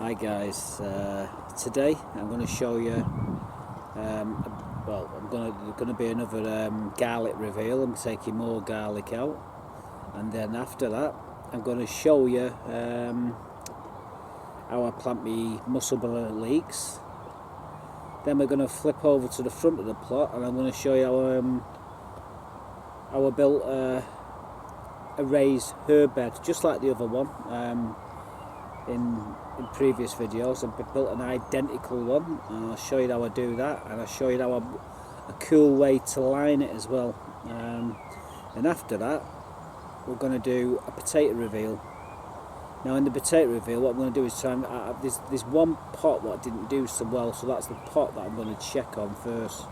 Hi guys, today I'm going to show you, well, there's going to be another garlic reveal. I'm taking more garlic out, and then after that I'm going to show you how I plant my Musselburgh leeks. Then we're going to flip over to the front of the plot and I'm going to show you how I built a raised herb bed, just like the other one. In previous videos I've built an identical one, and I'll show you how I do that, and I'll show you how a cool way to line it as well. And after that we're going to do a potato reveal. Now in the potato reveal, what I'm going to do is try and there's one pot what I didn't do so well, so that's the pot that I'm going to check on first.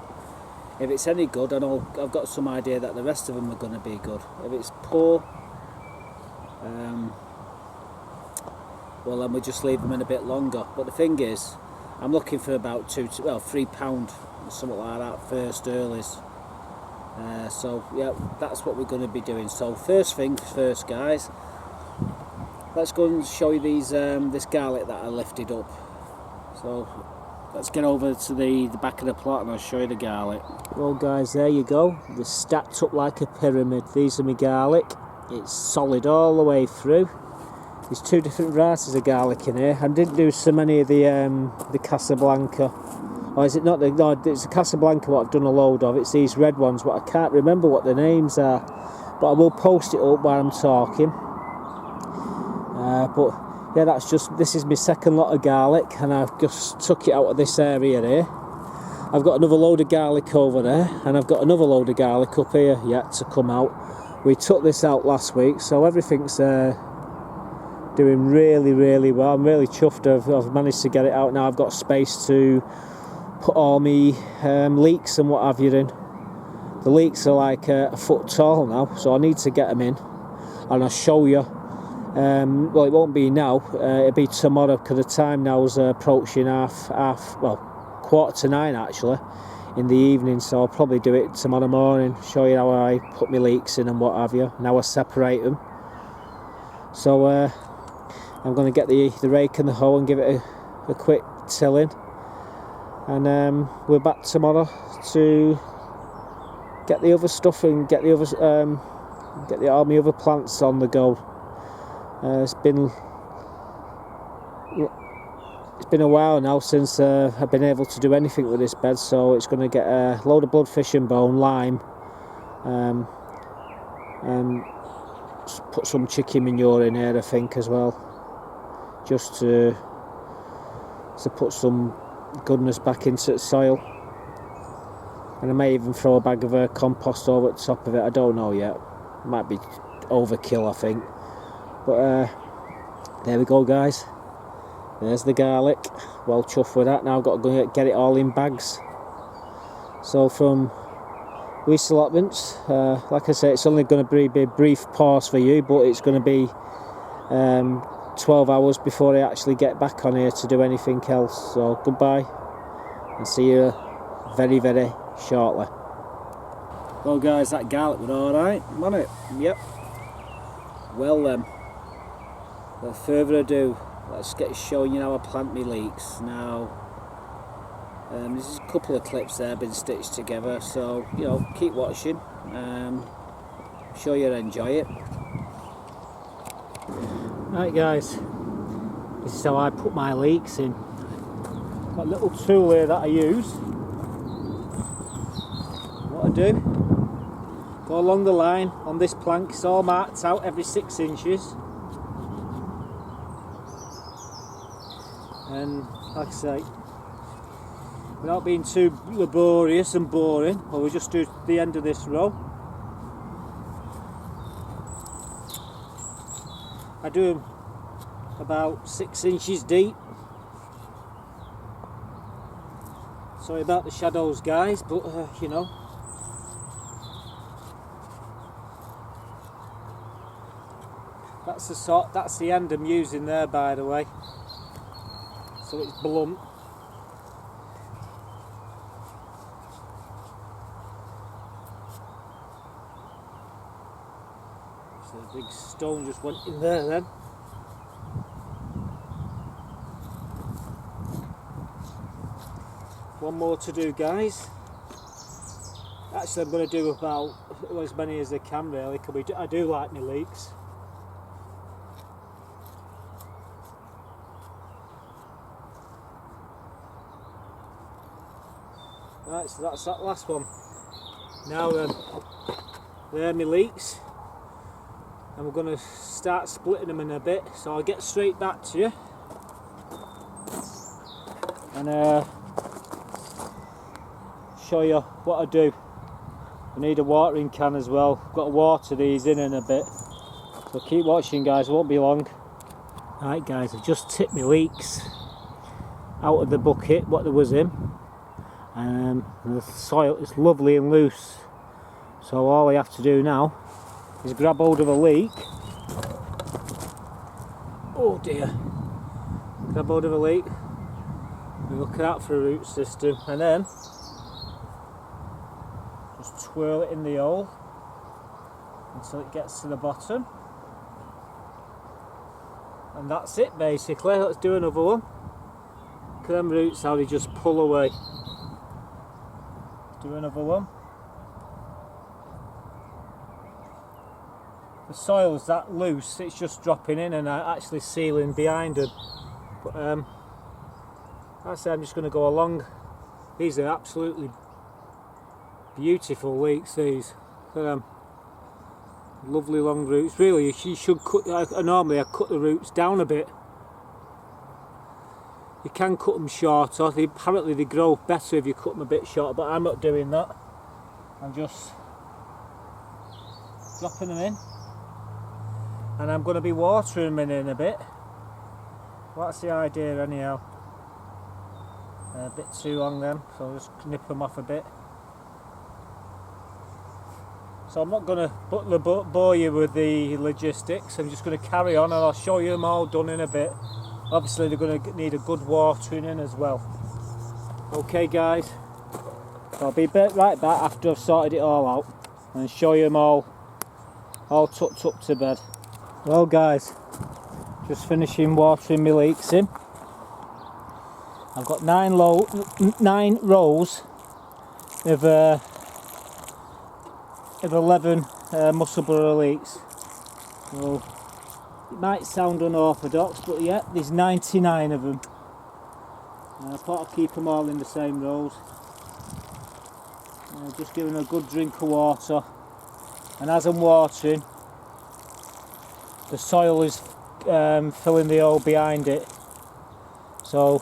If it's any good, I know I've got some idea that the rest of them are going to be good. If it's poor, well then we'll just leave them in a bit longer. But the thing is, I'm looking for about £3 or something like that first earlies. So yeah, that's what we're going to be doing. So first things first, guys, let's go and show you these this garlic that I lifted up. So let's get over to the back of the plot and I'll show you the garlic. Well guys, there you go. They're stacked up like a pyramid. These are my garlic. It's solid all the way through. There's two different varieties of garlic in here. I didn't do so many of the Casablanca. Or is it not the... No, it's the Casablanca what I've done a load of. It's these red ones, but I can't remember what the names are. But I will post it up while I'm talking. But yeah, this is my second lot of garlic, and I've just took it out of this area here. I've got another load of garlic over there, and I've got another load of garlic up here yet to come out. We took this out last week, so everything's doing really well. I'm really chuffed I've managed to get it out now. I've got space to put all my leeks and what have you in. The leeks are like a foot tall now, so I need to get them in, and I'll show you. Well, it won't be now, it'll be tomorrow, because the time now is approaching quarter to 9 actually in the evening, so I'll probably do it tomorrow morning, show you how I put my leeks in and what have you, and how I separate them. So I'm going to get the rake and the hoe and give it a quick tilling, and we're back tomorrow to get the other stuff and get all my other plants on the go. It's been a while now since I've been able to do anything with this bed, so it's going to get a load of bloodfish and bone, lime, and put some chicken manure in here I think as well, just to put some goodness back into the soil. And I may even throw a bag of compost over the top of it, I don't know yet. Might be overkill I think. But there we go guys, there's the garlic, well chuffed with that. Now I've got to go get it all in bags. So from Weaste Allotments, like I say, it's only going to be a brief pause for you, but it's going to be 12 hours before I actually get back on here to do anything else. So goodbye, and see you very shortly. Well guys, that garlic was alright, wasn't it? Yep. Well then, without further ado, let's get showing you how I plant my leeks. Now, there's a couple of clips there been stitched together, so you know, keep watching. Sure you'll enjoy it. Right guys, this is how I put my leeks in. Got a little tool here that I use. What I do, go along the line on this plank. It's all marked out every 6 inches. And like I say, without being too laborious and boring, we'll just do the end of this row. I do them about 6 inches deep. Sorry about the shadows guys, but you know. That's the end I'm using there, by the way. So it's blunt. So the big stone just went in there then. one more to do, guys. Actually, I'm going to do about as many as I can, really, because I do like my leeks. Right, so that's that last one. Now then, there are my leeks, and we're going to start splitting them in a bit, so I'll get straight back to you. And show you what I do. I need a watering can as well. I've got to water these in a bit, so keep watching, guys, it won't be long. Right, guys, I've just tipped my leeks out of the bucket what there was in. The soil is lovely and loose, so all I have to do now is grab hold of a leek. Oh dear. Grab hold of a leek, look out for a root system, and then just twirl it in the hole until it gets to the bottom, and that's it basically. Let's do another one. Look at them roots, how they just pull away. Do another one. The soil's that loose, it's just dropping in and actually sealing behind them. But I say I'm just going to go along. These are absolutely beautiful leeks, these. Look at them. Lovely long roots. Really, you should cut. Normally I cut the roots down a bit. You can cut them shorter. Apparently they grow better if you cut them a bit shorter, but I'm not doing that. I'm just dropping them in, and I'm going to be watering them in a bit. Well, that's the idea anyhow. A bit too long then, so I'll just nip them off a bit. So I'm not going to bore you with the logistics. I'm just going to carry on, and I'll show you them all done in a bit. Obviously they're going to need a good watering in as well. Okay guys, I'll be right back after I've sorted it all out and show you them all tucked up to bed. Well guys, just finishing watering my leeks in. I've got 9 rows of 11 Musselburgh leeks. Well, it might sound unorthodox, but yeah, there's 99 of them. I thought I'd keep them all in the same rows. Just giving a good drink of water, and as I'm watering, the soil is filling the hole behind it, so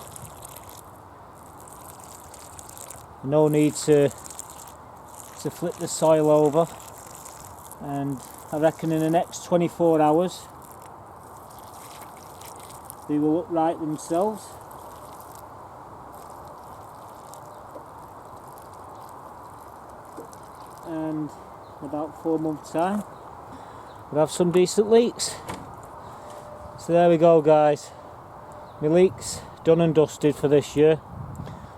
no need to flip the soil over. And I reckon in the next 24 hours they will upright themselves. And in about 4 months' time we'll have some decent leeks. So there we go guys, my leeks done and dusted for this year.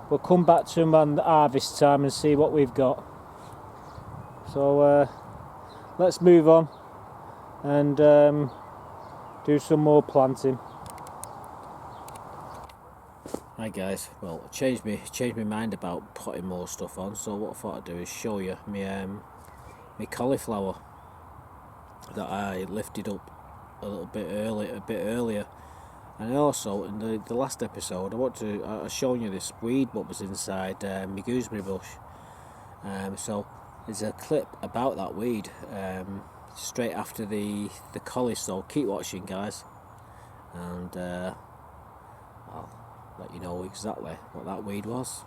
We'll come back to them on the harvest time and see what we've got. So let's move on and do some more planting. Right guys, well, I changed my mind about putting more stuff on, so what I thought I'd do is show you my cauliflower that I lifted up a bit earlier. And also in the last episode I shown you this weed what was inside my gooseberry bush. So there's a clip about that weed straight after the collie, so keep watching guys, and I'll let you know exactly what that weed was.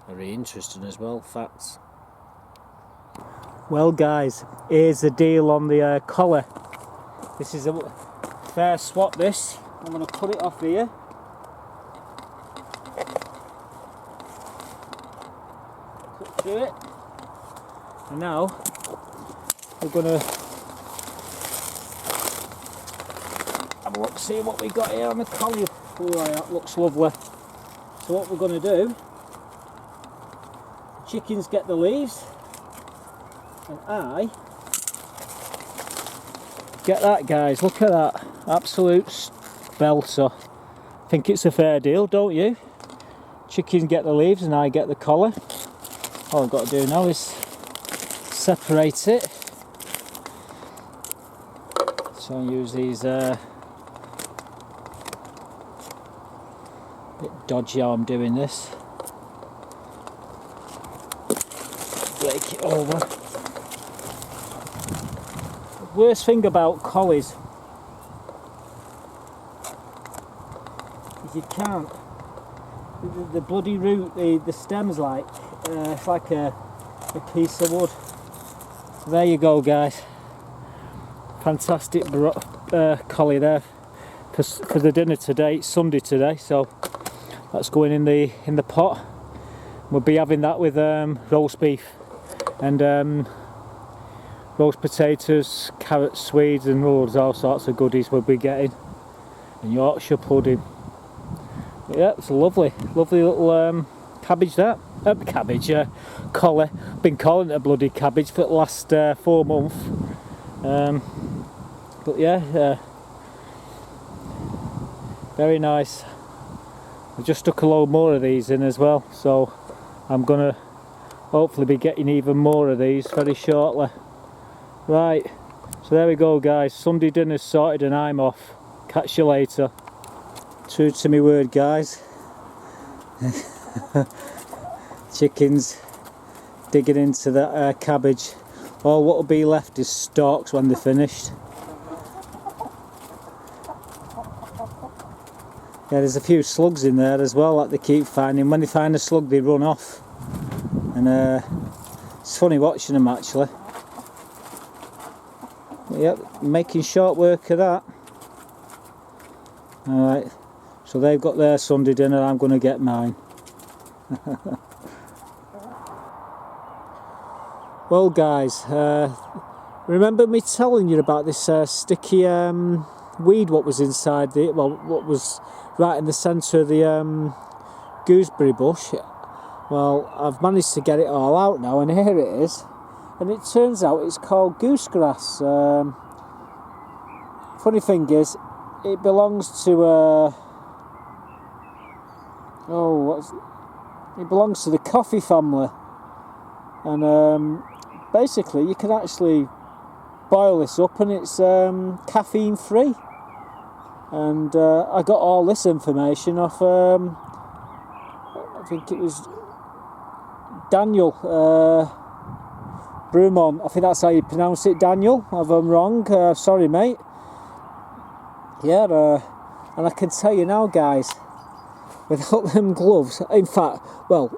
Very interesting as well, facts. Well guys, here's the deal on the collar. This is a fair swap this. I'm going to cut it off here. Cut through it. And now we're going to have a look, see what we got here on the collar. Oh, that looks lovely. So what we're going to do, chickens get the leaves, and I get that guys, look at that, absolute belter. Think it's a fair deal, don't you? chickens get the leaves and I get the collar. All I've got to do now is separate it. So I'll use these bit dodgy how I'm doing this. Break it over. The worst thing about collies is you can't. The bloody root, the stem's like it's like a piece of wood. So there you go, guys. Fantastic collie there for the dinner today. It's Sunday today, so that's going in the pot. We'll be having that with roast beef and roast potatoes, carrots, swedes, and all sorts of goodies we'll be getting, and Yorkshire pudding. Yeah, it's a lovely little cabbage that. Collie. Been calling it a bloody cabbage for the last 4 months. But yeah, very nice. I just took a load more of these in as well, so I'm gonna hopefully be getting even more of these very shortly. Right, so there we go, guys. Sunday dinner's sorted and I'm off. Catch you later. True to my word, guys. Chickens digging into that cabbage. All what will be left is stalks when they're finished. Yeah, there's a few slugs in there as well that they keep finding. When they find a slug, they run off. And it's funny watching them actually. But yep, making short work of that. Alright, so they've got their Sunday dinner, I'm going to get mine. Well guys, remember me telling you about this sticky weed what was inside what was right in the centre of the gooseberry bush? Well, I've managed to get it all out now, and here it is. And it turns out it's called goosegrass. Funny thing is, it belongs to it belongs to the coffee family, and basically you can actually boil this up and it's caffeine free. And I got all this information off I think it was Daniel Beaumont. I think that's how you pronounce it, Daniel. If I'm wrong, sorry mate. Yeah, and I can tell you now, guys, without them gloves, in fact, well,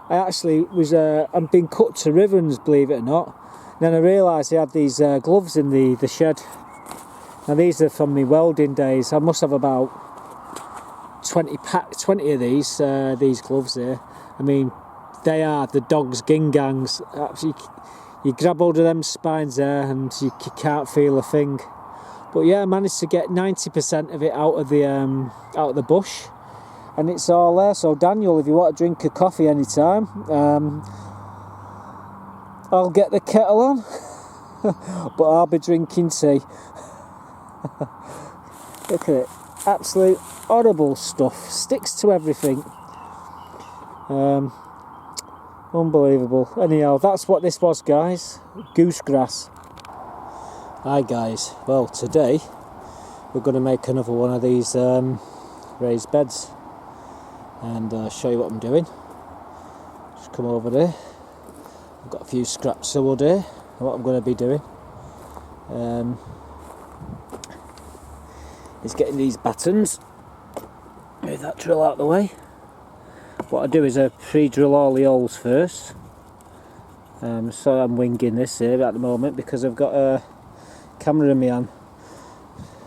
I actually was, I'm being cut to ribbons, believe it or not. And then I realised I had these gloves in the shed. Now these are from my welding days. I must have about 20 of these gloves here. I mean, they are the dog's gingangs. You grab hold of them spines there and you can't feel a thing. But yeah, I managed to get 90% of it out of the bush, and it's all there. So Daniel, if you want to drink a coffee anytime, I'll get the kettle on, but I'll be drinking tea. Look at it, absolute horrible stuff, sticks to everything. Unbelievable. Anyhow, that's what this was, guys. Goosegrass. Hi guys, well today we're going to make another one of these raised beds, and show you what I'm doing. Just come over there. I've got a few scraps of wood here, and what I'm going to be doing is getting these battens. Move that drill out of the way. What I do is I pre-drill all the holes first. So I'm winging this here at the moment because I've got a camera in my hand.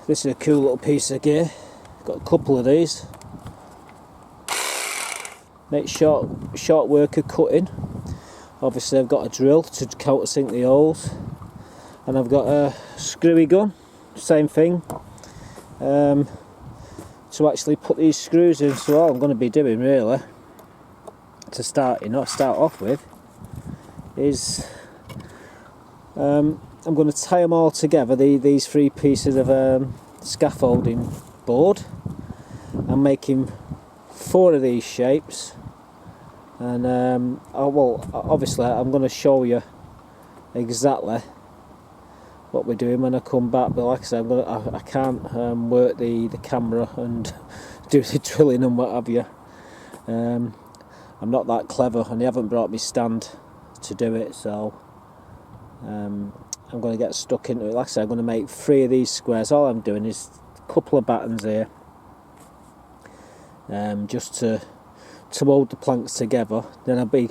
This is a cool little piece of gear. Got a couple of these. Make short work of cutting. Obviously I've got a drill to countersink the holes, and I've got a screwy gun, same thing, to actually put these screws in. So all I'm going to be doing really to start off with is I'm going to tie them all together, these three pieces of scaffolding board. I'm making 4 of these shapes, And well, obviously I'm going to show you exactly what we're doing when I come back, but like I said, I can't work the camera and do the drilling and what have you. I'm not that clever, and they haven't brought me stand to do it, so I'm going to get stuck into it. Like I said, I'm going to make 3 of these squares. All I'm doing is a couple of battens here, just to hold the planks together. Then I'll be,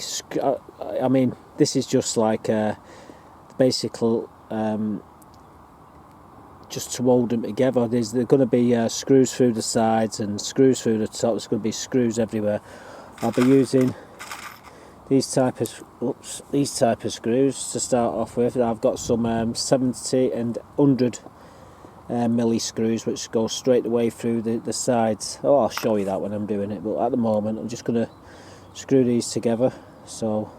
I mean, this is just like the basic, just to hold them together. There's going to be screws through the sides and screws through the top. There's going to be screws everywhere. I'll be using these type of screws to start off with. I've got some 70 and 100 milli screws which go straight away through the sides. Oh, I'll show you that when I'm doing it, but at the moment I'm just going to screw these together. So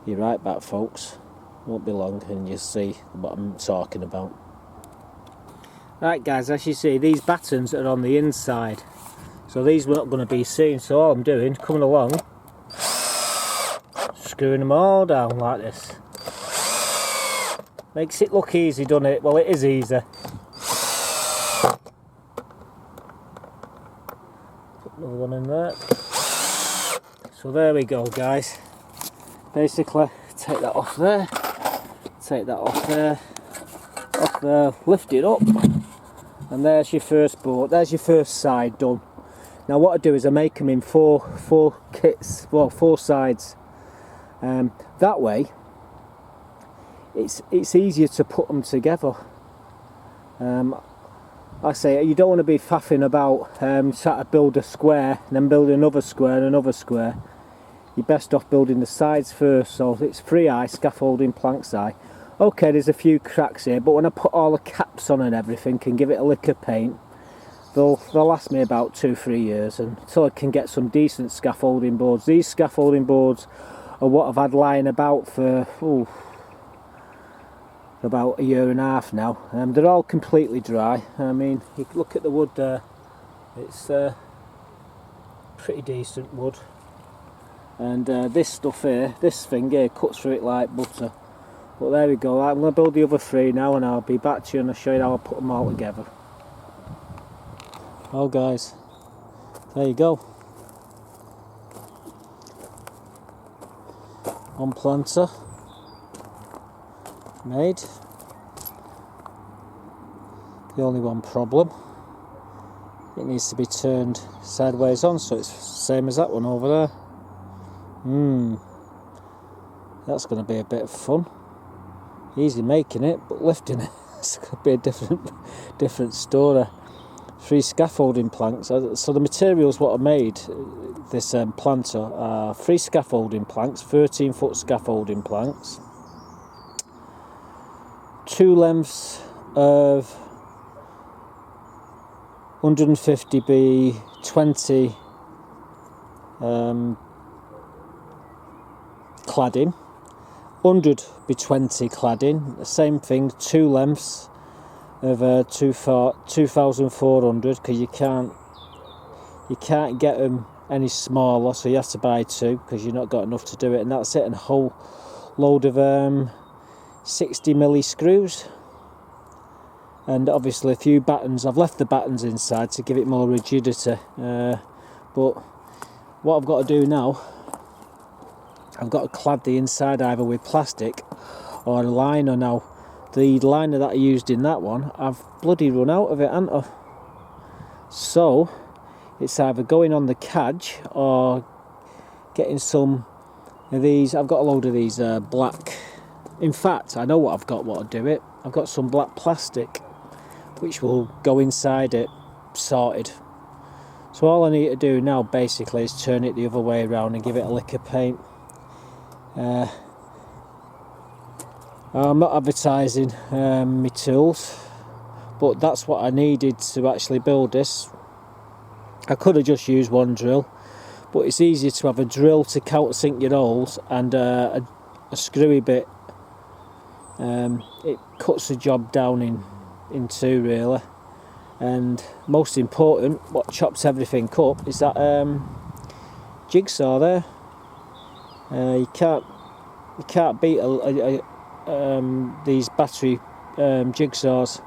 you're right back, folks. Won't be long and you'll see what I'm talking about. Right guys, as you see, these battens are on the inside, so these were not going to be seen. So all I'm doing, coming along, screwing them all down like this. Makes it look easy, doesn't it? Well, it is easy. Put another one in there. So there we go, guys. Basically, take that off there, take that off there, lift it up, and there's your first board. There's your first side done. Now what I do is I make them in four kits, well, 4 sides. That way it's easier to put them together. I say you don't want to be faffing about trying to build a square and then build another square and another square. You're best off building the sides first. So it's 3i scaffolding planks eye. Okay, there's a few cracks here, but when I put all the caps on and everything and give it a lick of paint, they'll last me about 2-3 years until I can get some decent scaffolding boards. These scaffolding boards are what I've had lying about for about 1.5 years now. They're all completely dry. I mean, you look at the wood there, it's pretty decent wood. And this stuff here, this thing here, cuts through it like butter. But there we go. I'm going to build the other 3 now, and I'll be back to you and I'll show you how I put them all together. Well guys, there you go. One planter made. The only one problem, it needs to be turned sideways on, so it's the same as that one over there. That's going to be a bit of fun. Easy making it, but lifting it, it's going to be a different story. 3 scaffolding planks. So the materials what I made this planter are 3 scaffolding planks, 13-foot scaffolding planks, 2 lengths of 150 by 20 cladding, 100 by 20 cladding, the same thing, 2 lengths of 2,400, because you can't get them any smaller, so you have to buy 2 because you've not got enough to do it. And that's it, and a whole load of 60 milli screws, and obviously a few battens. I've left the battens inside to give it more rigidity, but what I've got to do now, I've got to clad the inside either with plastic or a liner. Now the liner that I used in that one, I've bloody run out of it, haven't I? So it's either going on the cadge or getting some of these. I've got a load of these black, in fact I know what I've got, what I'll do it. I've got some black plastic which will go inside it, sorted. So all I need to do now basically is turn it the other way around and give it a lick of paint. I'm not advertising my tools, but that's what I needed to actually build this. I could have just used one drill, but it's easier to have a drill to countersink your holes and a screwy bit. It cuts the job down in 2 really, and most important, what chops everything up is that jigsaw there. You can't beat these battery jigsaws.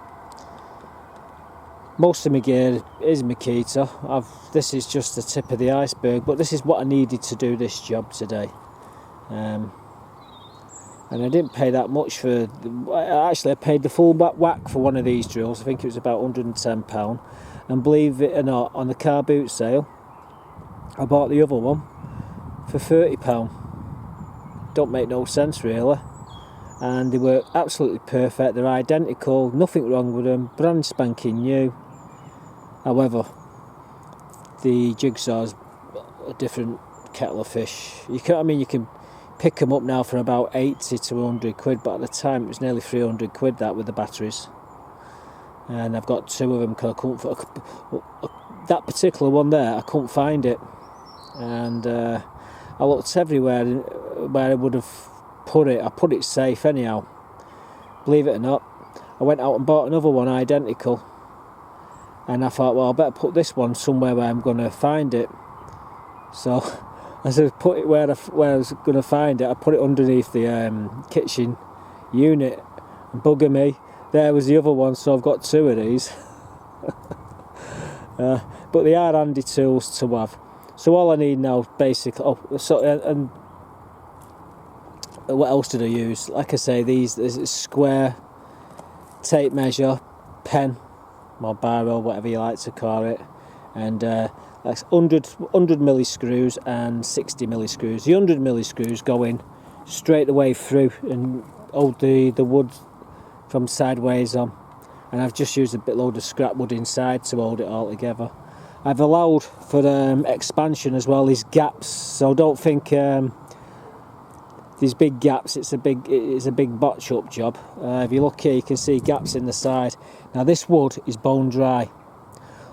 Most of my gear is Makita. This is just the tip of the iceberg, but this is what I needed to do this job today. And I didn't pay that much for. Actually, I paid the full whack for one of these drills. I think it was about £110. And believe it or not, on the car boot sale, I bought the other one for £30. Don't make no sense really. And they were absolutely perfect. They're identical, nothing wrong with them, brand spanking new. However, the jigsaw's a different kettle of fish. You can pick them up now for about 80 to 100 quid, but at the time it was nearly 300 quid that with the batteries. And I've got two of them because I couldn't. That particular one there, I couldn't find it, and I looked everywhere where I would have put it. I put it safe anyhow. Believe it or not, I went out and bought another one identical, and I thought, well, I better put this one somewhere where I'm going to find it. So as I put it where I was going to find it, I put it underneath the kitchen unit, and bugger me, there was the other one. So I've got two of these. But they are handy tools to have. So all I need now, basically, and what else did I use? Like I say, there's a square tape measure, pen, or barrel, whatever you like to call it, and that's 100 milli screws and 60 milli screws. The 100 milli screws go in straight away through and hold the wood from sideways on, and I've just used a load of scrap wood inside to hold it all together. I've allowed for expansion as well, these gaps, so don't think these big gaps, it's a big botch up job. If you look here, you can see gaps in the side. Now this wood is bone dry,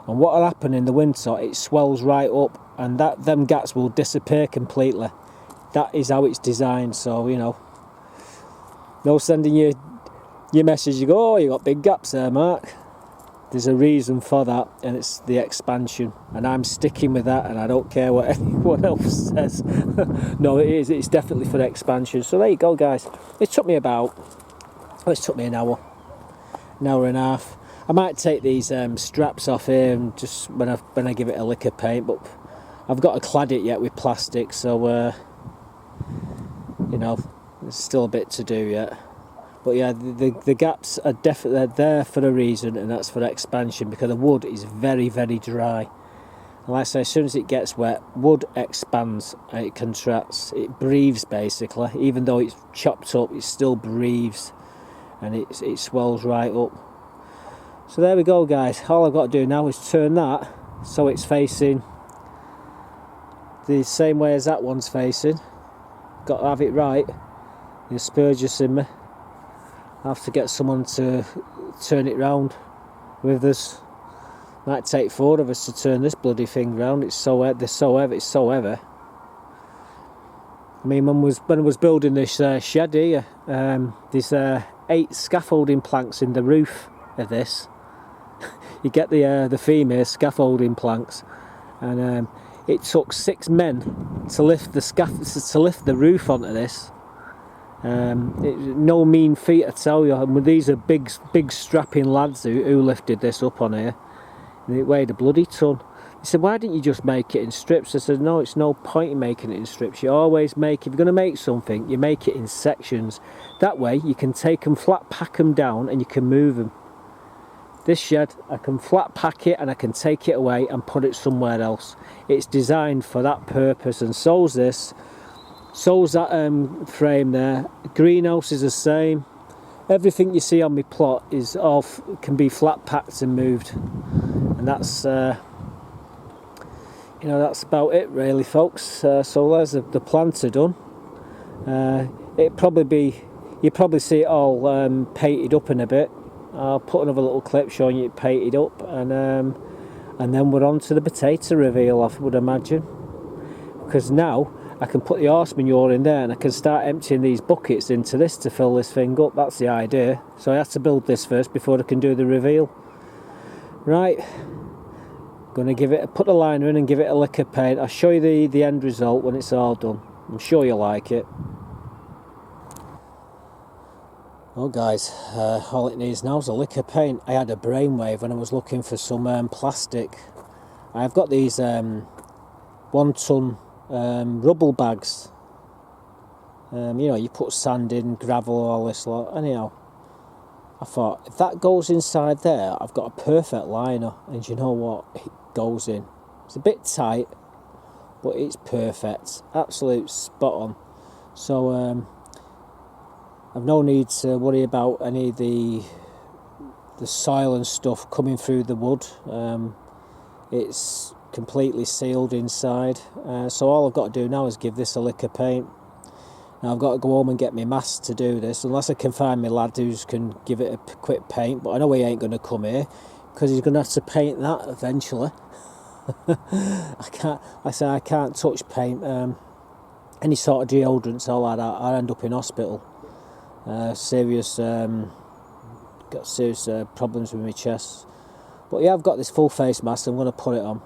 and what will happen in the winter, it swells right up, and them gaps will disappear completely. That is how it's designed. So no sending your message, you go, oh, you got big gaps there, Mark. There's a reason for that, and it's the expansion, and I'm sticking with that, and I don't care what anyone else says. No, it's definitely for the expansion. So there you go, guys. It took me an hour and a half. I might take these straps off here and just when I give it a lick of paint, but I've got to clad it yet with plastic, so there's still a bit to do yet. But yeah, the gaps are definitely there for a reason, and that's for expansion, because the wood is very, very dry. And like I say, as soon as it gets wet, wood expands and it contracts. It breathes basically. Even though it's chopped up, it still breathes, and it swells right up. So there we go, guys. All I've got to do now is turn that so it's facing the same way as that one's facing. Got to have it right. The Aspergus in me. I have to get someone to turn it round with us. Might take 4 of us to turn this bloody thing round. It's so heavy. It's so heavy. I mean, when I was building this shed here, there's 8 scaffolding planks in the roof of this. You get the female scaffolding planks, and it took 6 men to lift the roof onto this. No mean feat, I tell you. And these are big strapping lads who lifted this up on here, and it weighed a bloody ton. He said, why didn't you just make it in strips? I said, no, it's no point in making it in strips. You always if you're going to make something, you make it in sections. That way you can take them, flat pack them down, and you can move them. This shed, I can flat pack it and I can take it away and put it somewhere else. It's designed for that purpose, and so's this. So's that frame there. Greenhouse is the same. Everything you see on my plot is can be flat packed and moved, and that's that's about it really, folks. So there's the plants are done. You'll probably see it all painted up in a bit. I'll put another little clip showing you it painted up, and then we're on to the potato reveal, I would imagine, because now I can put the horse manure in there and I can start emptying these buckets into this to fill this thing up. That's the idea. So I have to build this first before I can do the reveal. Right, gonna put the liner in and give it a lick of paint. I'll show you the end result when it's all done. I'm sure you'll like it. Well guys, all it needs now is a lick of paint. I had a brainwave when I was looking for some plastic. I've got these 1 ton rubble bags. You know, you put sand in, gravel, all this lot. Anyhow, I thought, if that goes inside there, I've got a perfect liner. And you know what? It goes in. It's a bit tight, but it's perfect. Absolute spot on. So, I've no need to worry about any of the soil and stuff coming through the wood. It's completely sealed inside. So all I've got to do now is give this a lick of paint. Now I've got to go home and get my mask to do this, unless I can find my lad who can give it a quick paint, but I know he ain't going to come here because he's going to have to paint that eventually. I can't touch paint. Any sort of deodorants or like that, I'll end up in hospital. Got serious problems with my chest. But yeah, I've got this full face mask. I'm going to put it on.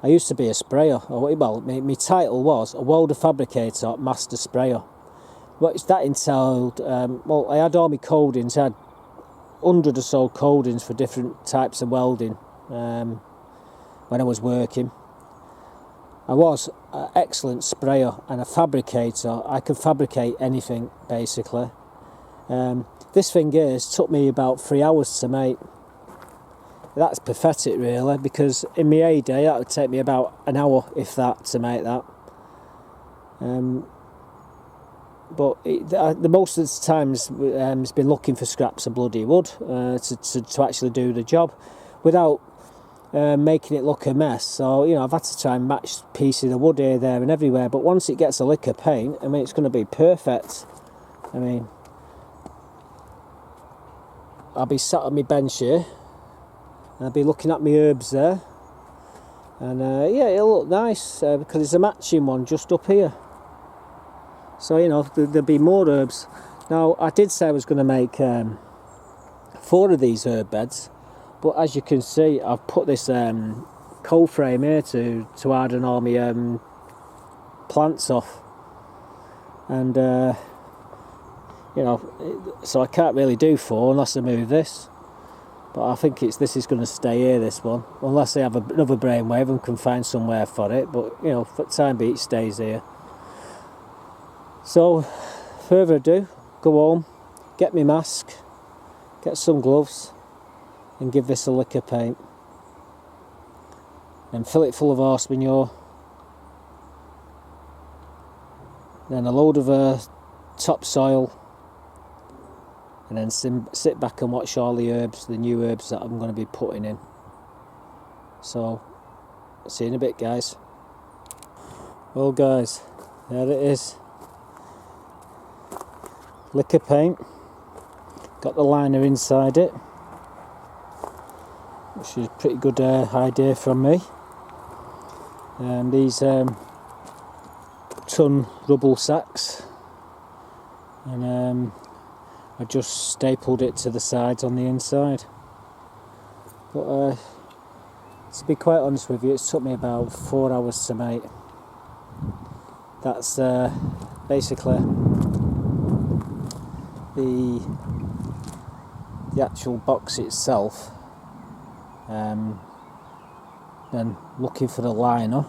I used to be a sprayer. Well, my title was a welder fabricator, master sprayer. But that entailed, well, I had all my codings. I had 100 or so codings for different types of welding when I was working. I was an excellent sprayer and a fabricator. I could fabricate anything, basically. This thing here took me about 3 hours to make. That's pathetic, really, because in my heyday that would take me about an hour, if that, to make that. But the most of the times it's been looking for scraps of bloody wood to actually do the job, without making it look a mess. So, you know, I've had to try and match pieces of wood here, there and everywhere, but once it gets a lick of paint, I mean, it's going to be perfect. I mean, I'll be sat on my bench here, and I'll be looking at my herbs there, and yeah, it'll look nice because there's a matching one just up here. So, you know, there'll be more herbs. Now, I did say I was going to make 4 of these herb beds, but as you can see, I've put this cold frame here to harden all my plants off, and you know, so I can't really do 4 unless I move this. But I think this is going to stay here, this one, unless I have another brainwave and can find somewhere for it. But, you know, for the time being, it stays here. So, further ado, go home, get my mask, get some gloves, and give this a lick of paint. Then fill it full of horse manure. Then a load of topsoil. And then sit back and watch all the herbs, the new herbs that I'm going to be putting in. So, see you in a bit, guys. Well, guys, there it is. Lick of paint. Got the liner inside it, which is a pretty good idea from me. And these ton rubble sacks. And I just stapled it to the sides on the inside. But to be quite honest with you, it took me about 4 hours to make. That's basically the actual box itself. Then looking for the liner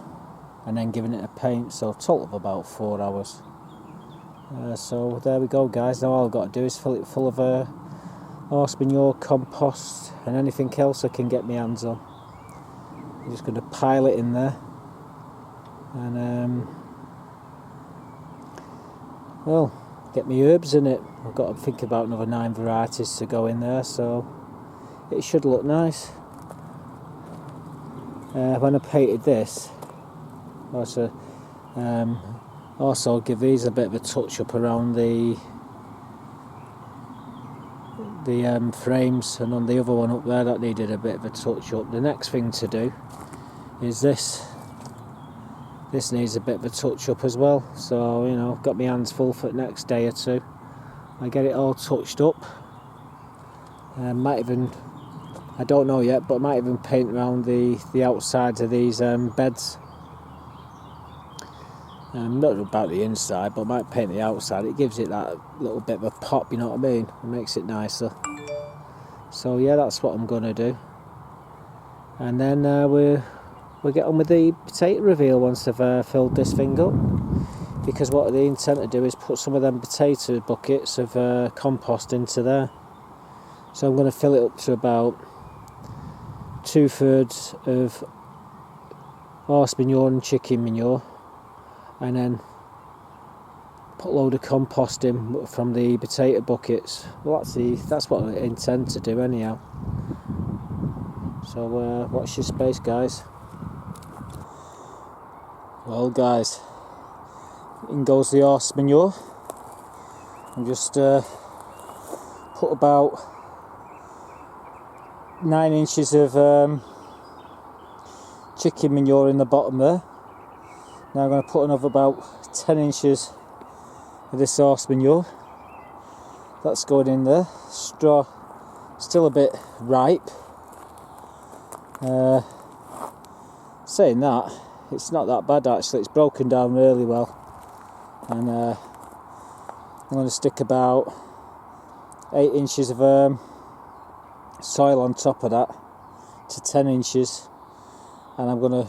and then giving it a paint, so a total of about 4 hours. So there we go, guys. Now all I've got to do is fill it full of horse manure, compost and anything else I can get my hands on. I'm just going to pile it in there, and well, get my herbs in it. I've got to think about another 9 varieties to go in there, so it should look nice. When I painted this, also give these a bit of a touch up around the frames, and on the other one up there that needed a bit of a touch up. The next thing to do is this needs a bit of a touch up as well, so, you know, I've got my hands full for the next day or two. I get it all touched up, might even, I don't know yet, but I might even paint around the outsides of these beds. Not about the inside, but I might paint the outside. It gives it that little bit of a pop, you know what I mean? It makes it nicer. So yeah, that's what I'm going to do. And then we'll get on with the potato reveal once I've filled this thing up. Because what the intent to do is put some of them potato buckets of compost into there. So I'm going to fill it up to about 2/3 of horse manure and chicken manure, and then put a load of compost in from the potato buckets. Well, that's what I intend to do anyhow. So watch your space, guys. Well, guys, in goes the horse manure. I'm just put about 9 inches of chicken manure in the bottom there. Now I'm going to put another about 10 inches of this horse manure. That's going in there. Straw still a bit ripe. Saying that, it's not that bad actually. It's broken down really well. And I'm going to stick about 8 inches of soil on top of that to 10 inches, and I'm going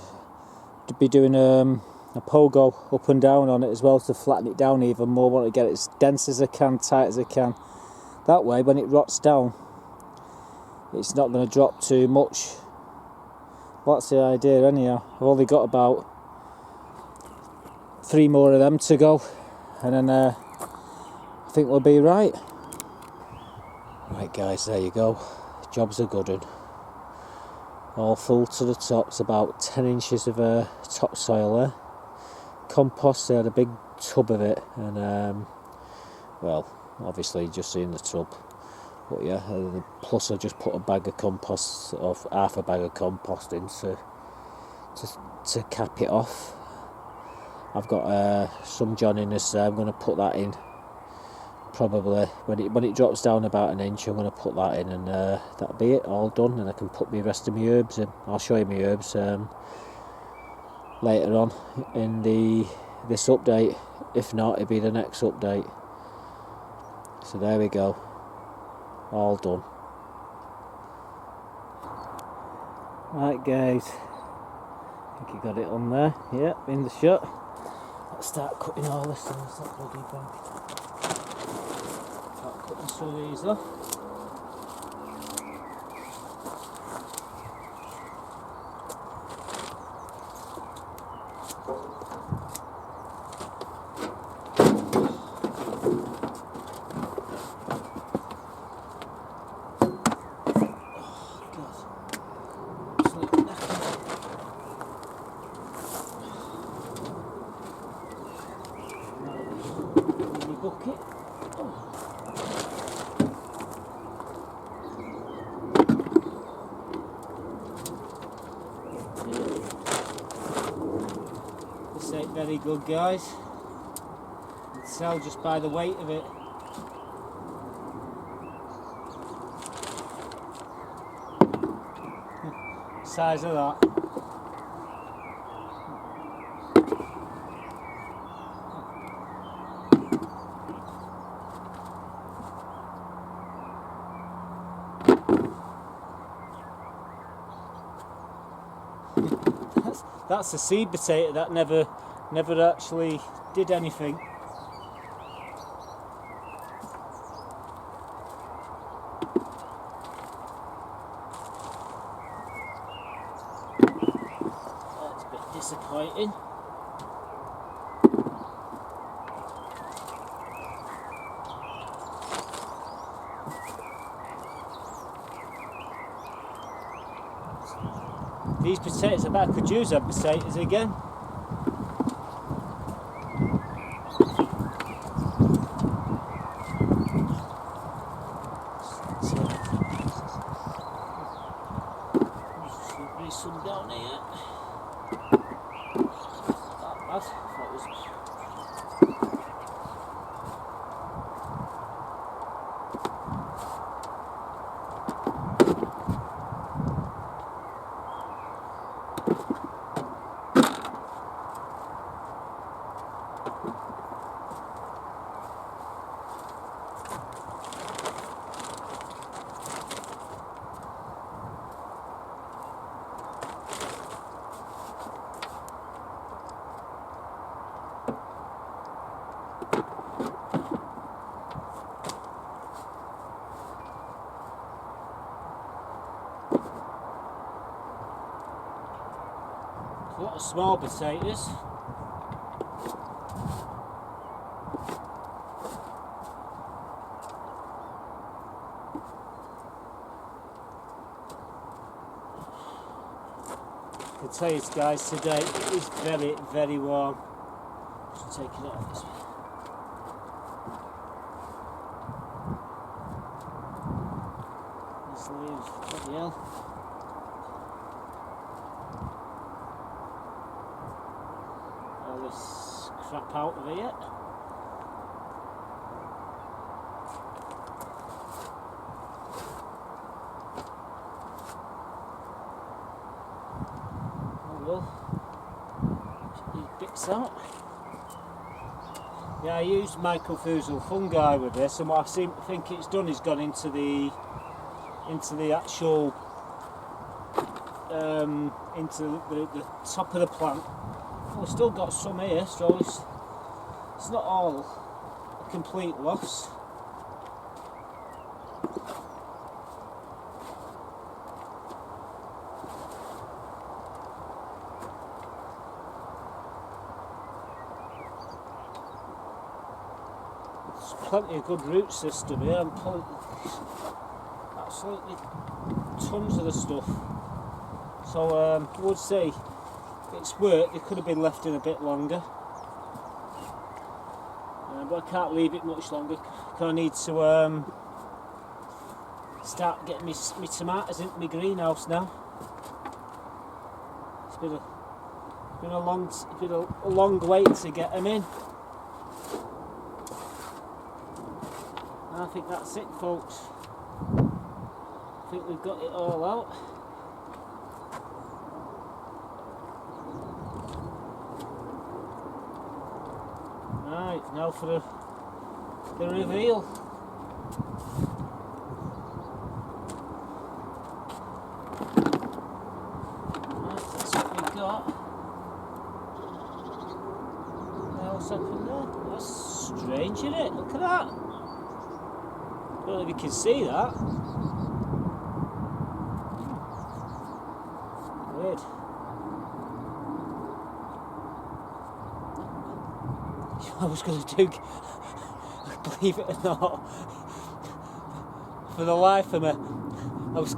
to be doing a pogo up and down on it as well to flatten it down even more. I want to get it as dense as I can, tight as I can. That way when it rots down it's not going to drop too much. Well, that's the idea anyhow. I've only got about 3 more of them to go, and then I think we'll be right. Right guys, there you go. Job's a good one. All full to the top. It's about 10 inches of topsoil there. Compost, I had a big tub of it, and well, obviously just in the tub. But yeah, plus I just put a bag of compost, or half a bag of compost in to cap it off. I've got some Johniness there. I'm going to put that in probably when it drops down about 1 inch. I'm going to put that in, and that'll be it, all done. And I can put the rest of my herbs in. I'll show you my herbs later on in this update. If not, it'll be the next update. So there we go, all done. Right guys, I think you got it on there. Yeah, in the shot. Let's start cutting all this off. That bloody bag. Start cutting some of these off. Bucket. This ain't very good, guys. You can tell just by the weight of it. Size of that. That's a seed potato that never actually did anything. That's a bit disappointing. These potatoes, I bet I could use them potatoes again. There's some down here. That bad. That was... small potatoes. I can tell you guys, today it is very, very warm. Just take it off this way. These leaves, bloody hell. All this crap out of here. Bits out. Yeah, I used mycorrhizal fungi with this, and what I think it's done is gone into the actual into the top of the plant. We've still got some here, so it's not all a complete loss. Plenty of good root system here. I'm pulling absolutely tons of the stuff. So I would say it's work. It could have been left in a bit longer, but I can't leave it much longer because I need to start getting my tomatoes into my greenhouse now. It's been a long wait to get them in. I think that's it, folks. I think we've got it all out. Right, now for the reveal. Right, that's what we've got. What else happened there? That's strange, isn't it? Look at that. I don't know if you can see that. Weird. I was going to do, believe it or not, for the life of me, I was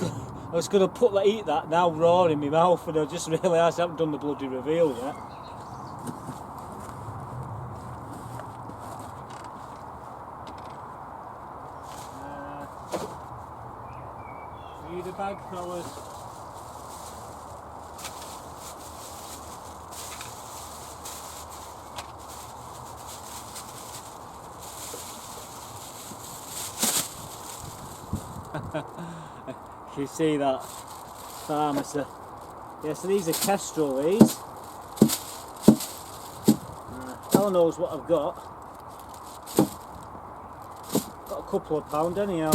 going to eat that now raw in my mouth, and I just realised I haven't done the bloody reveal yet. The bag, fellas. You see that pharmacy? Yeah, so these are kestrel, these. Hell knows what I've got. Got a couple of pound anyhow.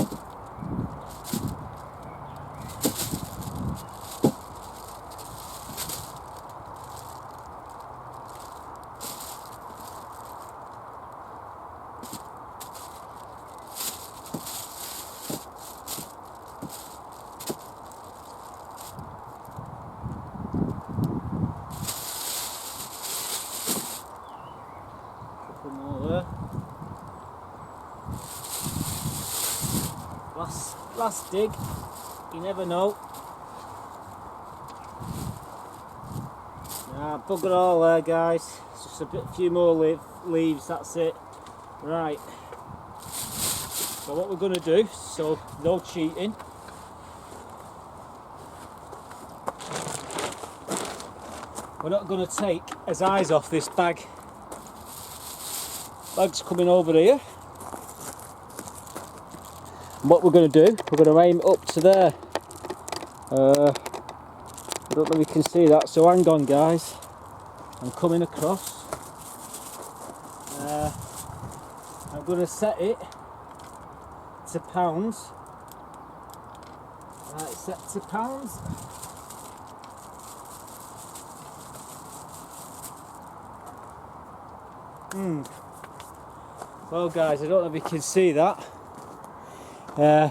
Last dig, you never know. Nah, bugger all there, guys. It's just a few more leaves, that's it. Right. So what we're going to do, so no cheating. We're not going to take his eyes off this bag. Bag's coming over here. And what we're going to do, we're going to aim up to there. I don't know if you can see that, so hang on guys. I'm coming across. I'm going to set it to pounds. Right, set to pounds. Well guys, I don't know if you can see that.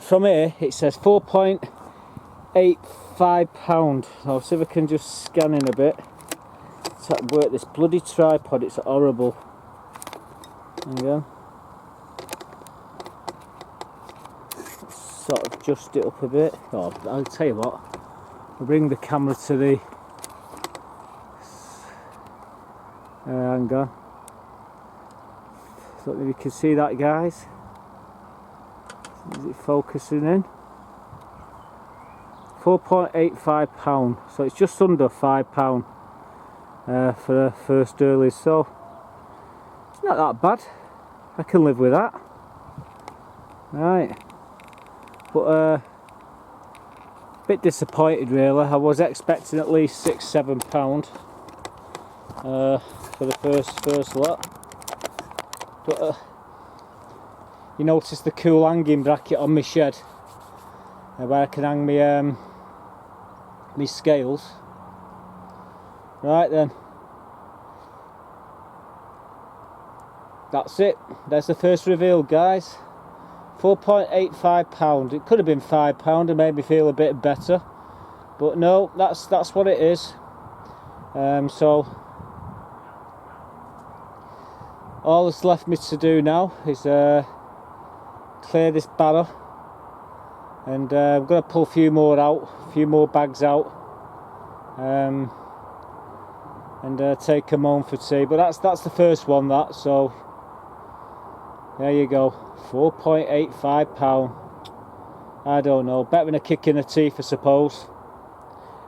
From here it says 4.85 pound. I'll see if I can just scan in a bit to work this bloody tripod, it's horrible. There you go. Sort of adjust it up a bit. Oh, I'll tell you what, I'll bring the camera to the... hang on. I don't know if you can see that, guys. Is it focusing in? £4.85, so it's just under £5 for a first early, so it's not that bad. I can live with that. Right, but a bit disappointed really. I was expecting at least £6–7 for the first lot, but you notice the cool hanging bracket on my shed where I can hang my scales. Right then, that's it. There's the first reveal, guys. £4.85. It could have been £5 and made me feel a bit better, but no, that's what it is. So all that's left me to do now is clear this barrow, and I'm going to pull a few more out, a few more bags out, and take them home for tea. But that's the first one, that, so there you go. £4.85. I don't know, better than a kick in the teeth, I suppose.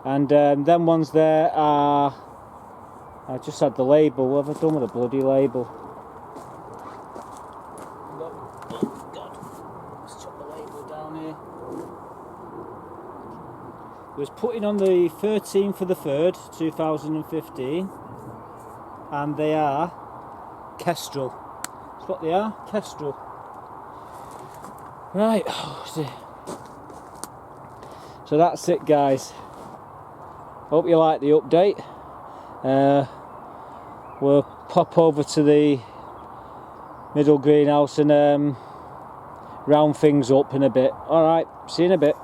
And them ones there are, I just had the label. What have I done with the bloody label? Oh God, let's chuck the label down here. It was put in on the 13th of the 3rd 2015, and they are Kestrel. That's what they are, Kestrel. Right, so that's it, guys. Hope you like the update. We'll pop over to the middle greenhouse and round things up in a bit. Alright, see you in a bit.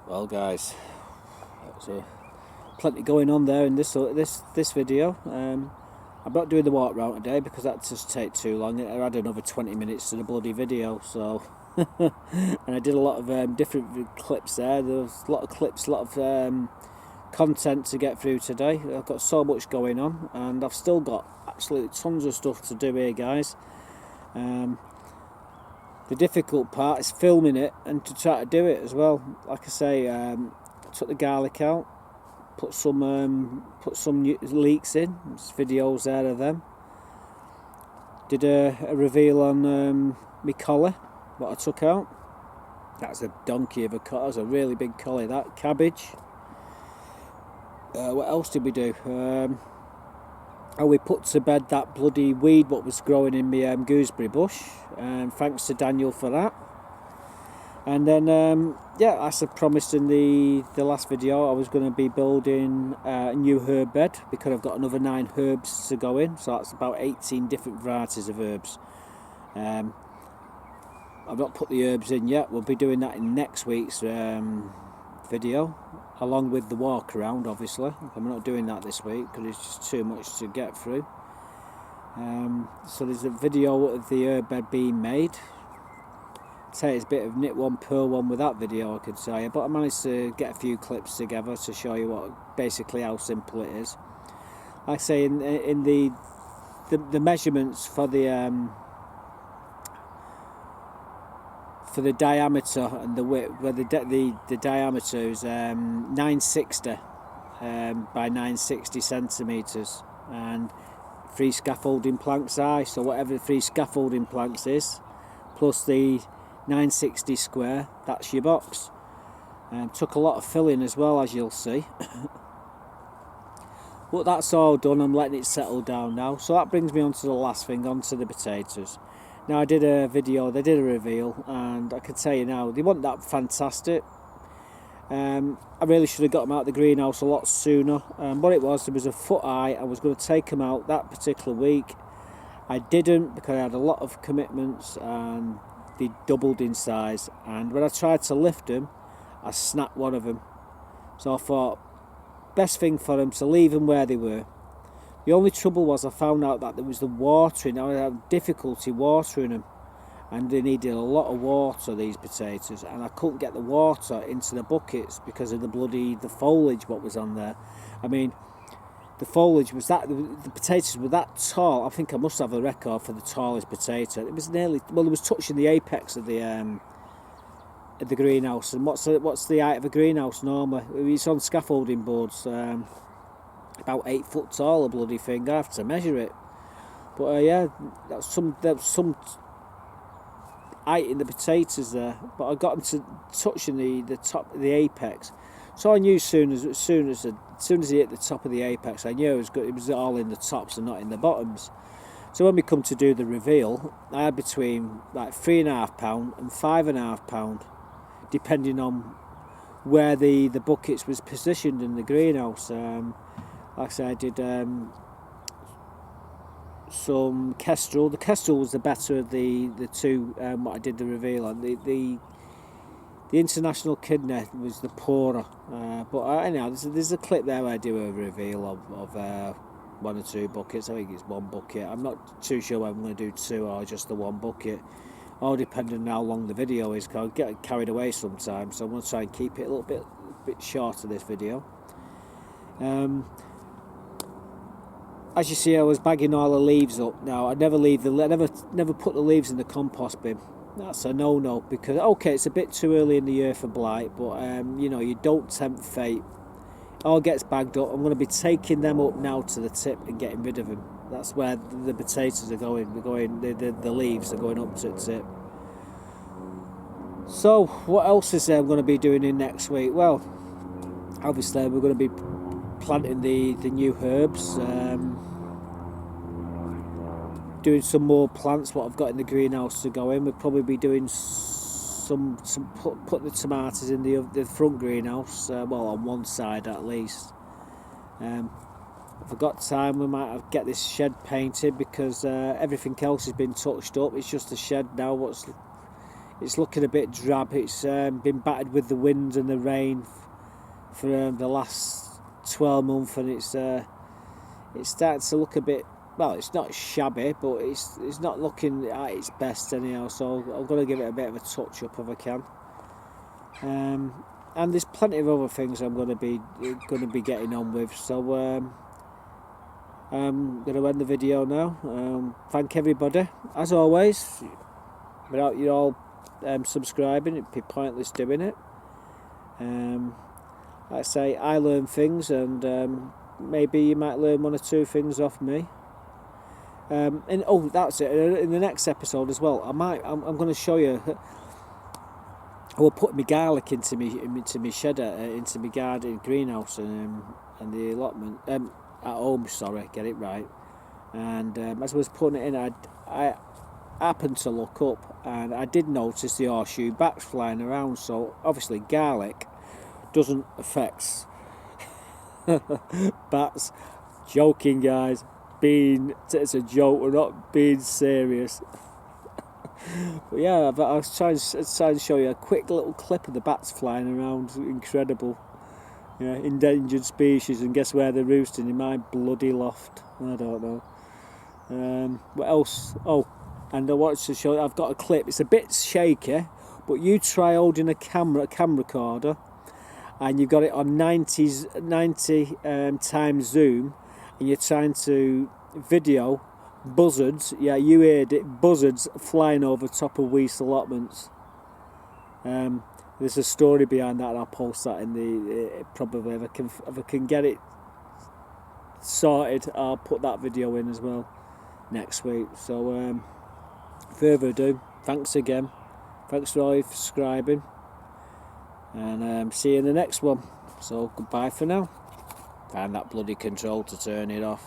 Well, guys, there's plenty going on there in this video. I'm not doing the walk round today because that just take too long. I had another 20 minutes to the bloody video, so and I did a lot of different clips there. There was a lot of clips, a lot of content to get through today. I've got so much going on, and I've still got absolutely tons of stuff to do here, guys. The difficult part is filming it and to try to do it as well. Like I say, I took the garlic out, put some leeks in. There's videos there of them. Did a reveal on my collie, what I took out. That's a donkey of a collie. That's a really big collie. That cabbage. What else did we do? We put to bed that bloody weed what was growing in my gooseberry bush. Thanks to Daniel for that. And then, yeah, as I promised in the last video, I was going to be building a new herb bed because I've got another 9 herbs to go in. So that's about 18 different varieties of herbs. I've not put the herbs in yet. We'll be doing that in next week's video, along with the walk around, obviously. I'm not doing that this week because it's just too much to get through. So there's a video of the herb bed being made. Say it's a bit of knit one, purl one with that video, I could say, but I managed to get a few clips together to show you what basically how simple it is. Like I say, in the measurements for the diameter and the width, where the diameter is 960 by 960 centimeters, and 3 scaffolding planks high. So whatever the 3 scaffolding planks is, plus the 960 square, that's your box. Took a lot of filling as well, as you'll see. But that's all done. I'm letting it settle down now. So that brings me on to the last thing, onto the potatoes. Now I did a video, they did a reveal, and I can tell you now, they weren't that fantastic. I really should have got them out of the greenhouse a lot sooner. What it was, there was a foot high. I was going to take them out that particular week. I didn't because I had a lot of commitments and they doubled in size, and when I tried to lift them I snapped one of them. So I thought, best thing for them to leave them where they were. The only trouble was I found out that there was the watering. I had difficulty watering them, and they needed a lot of water, these potatoes, and I couldn't get the water into the buckets because of the foliage what was on there. I mean, the foliage was that, the potatoes were that tall. I think I must have a record for the tallest potato. It was nearly, well, it was touching the apex of the greenhouse. And what's the height of a greenhouse normally? It's on scaffolding boards, about 8 foot tall, a bloody thing. I have to measure it. But yeah, that's some height in the potatoes there. But I got them to touching the top of the apex. So I knew as soon as he hit the top of the apex, I knew it was good. It was all in the tops and not in the bottoms. So when we come to do the reveal, I had between like £3.5 and £5.5, depending on where the buckets was positioned in the greenhouse. Like I said, I did some Kestrel. The Kestrel was the better of the two. What I did the reveal on. The International Kidney was the poorer, but anyhow, there's a clip there where I do a reveal of 1 or 2 buckets. I think it's 1 bucket. I'm not too sure whether I'm going to do 2 or just the 1 bucket, all depending on how long the video is, because I get carried away sometimes, so I'm going to try and keep it a little bit shorter, this video. As you see, I was bagging all the leaves up. Now, I never put the leaves in the compost bin. That's a no-no, because okay, it's a bit too early in the year for blight, but you know, you don't tempt fate. All gets bagged up. I'm going to be taking them up now to the tip and getting rid of them. That's where the potatoes are going. The leaves are going up to the tip. So what else is there I'm going to be doing in next week? Well, obviously we're going to be planting the new herbs. Doing some more plants what I've got in the greenhouse to go in. We'll probably be doing put the tomatoes in the front greenhouse, well, on one side at least. If I've got time, we might get this shed painted, because everything else has been touched up. It's just the shed now. It's looking a bit drab. It's been battered with the wind and the rain for the last 12 months, and it's starting to look a bit. Well, it's not shabby, but it's not looking at its best anyhow. So I'm going to give it a bit of a touch up if I can. And there's plenty of other things I'm going to be getting on with. So I'm going to end the video now. Thank everybody, as always. Without you all subscribing, it'd be pointless doing it. Like I say, I learn things, and maybe you might learn 1 or 2 things off me. And oh, that's it. In the next episode as well, I'm going to show you. I will put my garlic into my shed, into my garden greenhouse, and the allotment at home. Sorry, get it right. And as I was putting it in, I happened to look up, and I did notice the horseshoe bats flying around. So obviously, garlic doesn't affect bats. Joking, guys. It's a joke, we're not being serious. But yeah, I was trying to show you a quick little clip of the bats flying around. Incredible. Yeah, endangered species, and guess where they're roosting? In my bloody loft. I don't know. What else? Oh, and I wanted to show you, I've got a clip. It's a bit shaky, but you try holding a cam recorder, and you've got it on 90 times zoom, and you're trying to video buzzards. Yeah, you heard it, buzzards flying over top of Weaste Allotments. There's a story behind that, and I'll post that in the probably if I can get it sorted, I'll put that video in as well next week. So further ado, thanks again, thanks for all subscribing, and see you in the next one. So goodbye for now. Find that bloody control to turn it off.